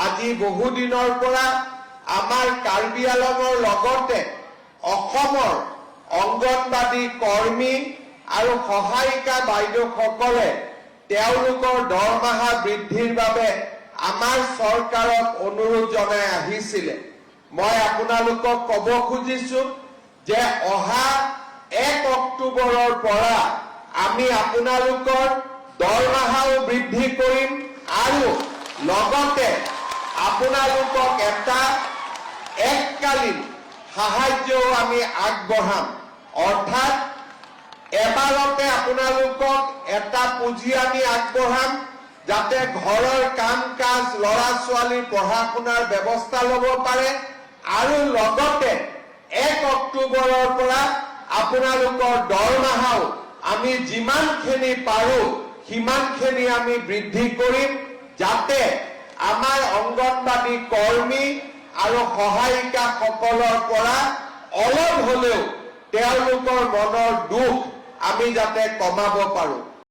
আজি বহুদিনৰ পৰা আমাৰ কাৰ্বি আংলঙৰ লগতে অসমৰ অংগনবাদী কৰ্মী আৰু সহায়িকা বাইদেউসকলে তেওঁলোকৰ দৰমহা বৃদ্ধিৰ বাবে আমাৰ চৰকাৰক অনুৰোধ জনাই আহিছিলে। মই আপোনালোকক ক'ব খুজিছো যে অহা 1 অক্টোবৰৰ পৰা আমি আপোনালোকৰ দৰমহাও বৃদ্ধি কৰিম আৰু লগতে আপোনালোকক এটা এককালীন সাহায্যও আমি আগবঢ়াম। অৰ্থাৎ এবাৰতে আপোনালোকক এটা পুঁজি আমি আগবঢ়াম যাতে ঘৰৰ কাম কাজ ল'ৰা ছোৱালীৰ পঢ়া শুনাৰ ব্যৱস্থা ল'ব পাৰে আৰু লগতে 1 অক্টোবৰৰ পৰা আপোনালোকৰ দৰমহাও আমি যিমানখিনি পাৰো সিমানখিনি আমি বৃদ্ধি কৰিম যাতে আমাৰ অংগনবাদী কৰ্মী আৰু সহায়িকাসকলৰ পৰা অলপ হ'লেও তেওঁলোকৰ মনৰ দুখ আমি যাতে কমাব পাৰো।